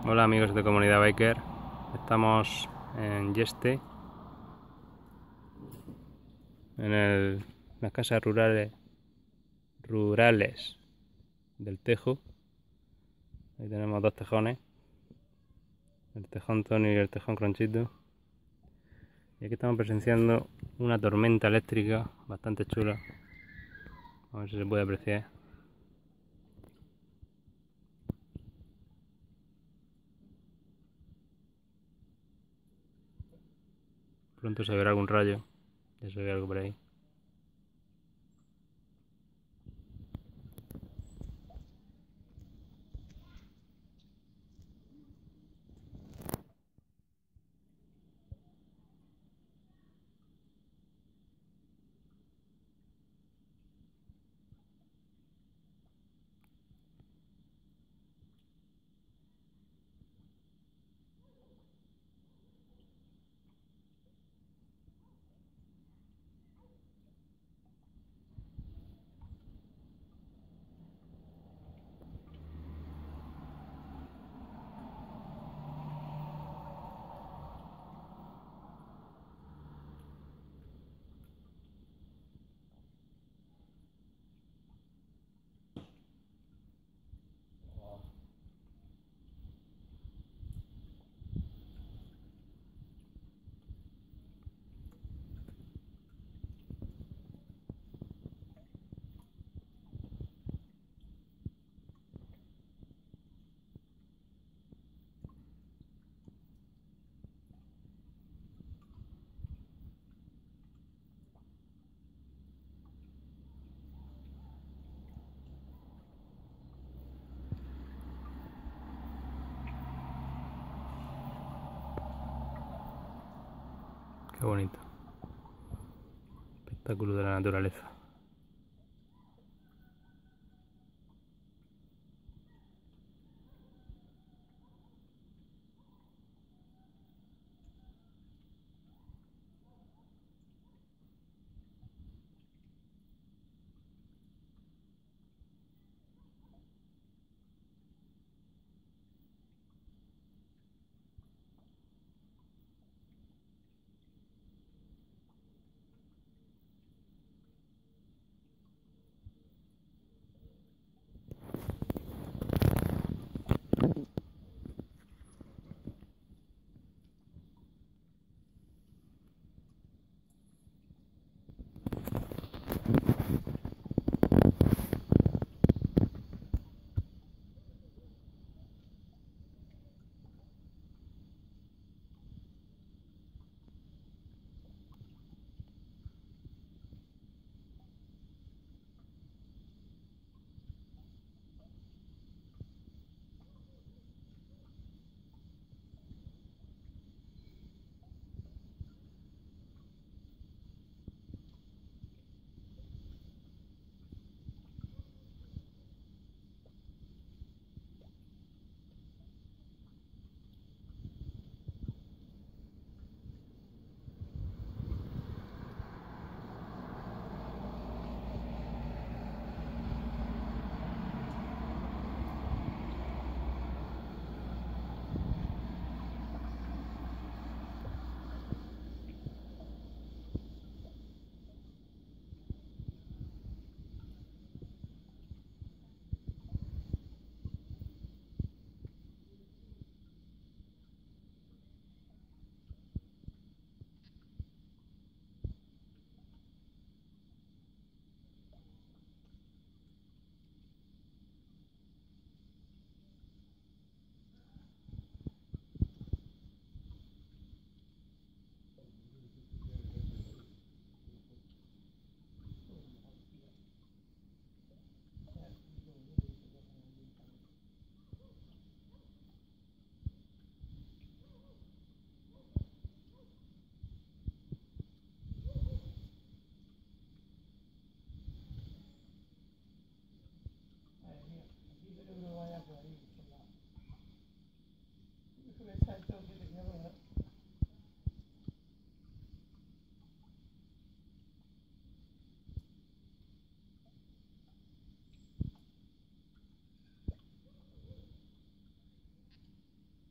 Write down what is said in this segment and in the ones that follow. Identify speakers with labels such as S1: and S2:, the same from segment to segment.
S1: Hola amigos de Comunidad Biker, estamos en Yeste, en las casas rurales del Tejo. Ahí tenemos dos tejones, el tejón Tony y el tejón Cronchito. Y aquí estamos presenciando una tormenta eléctrica bastante chula, a ver si se puede apreciar. Pronto se verá algún rayo, ya se ve algo por ahí. Qué bonito, espectáculo de la naturaleza.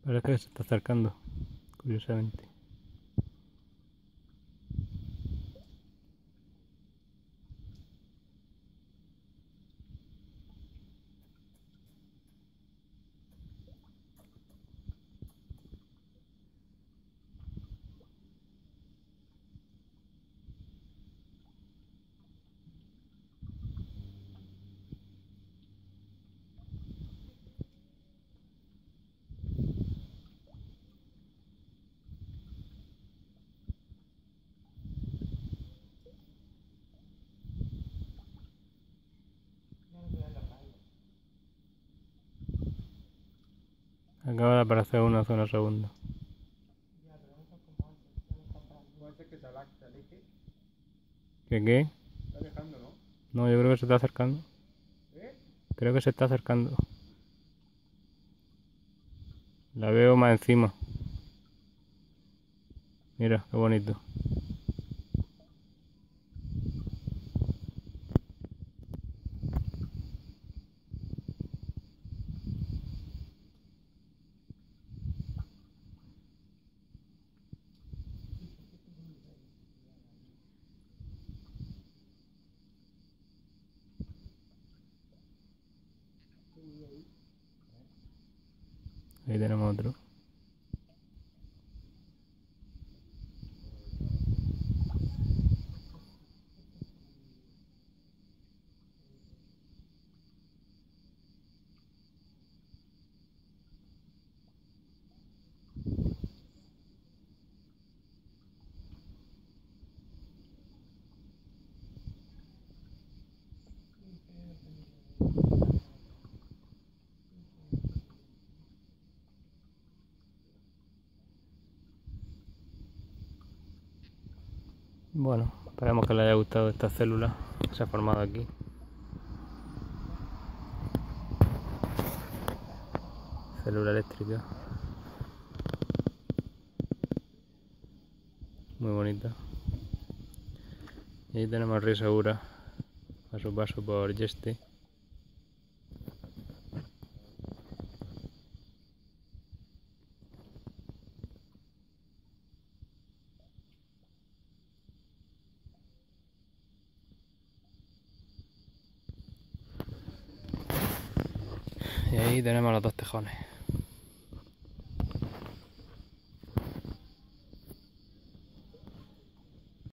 S1: Parece que se está acercando, curiosamente. Acaba de aparecer uno hace unos segundos. ¿Qué?
S2: Está alejando, ¿no?
S1: No, yo creo que se está acercando. Creo que se está acercando. La veo más encima. Mira, qué bonito. Ahí tenemos otro. Bueno, esperemos que les haya gustado esta célula que se ha formado aquí. Célula eléctrica. Muy bonita. Y ahí tenemos a Río Segura a su paso por Yeste. Y ahí tenemos los dos tejones.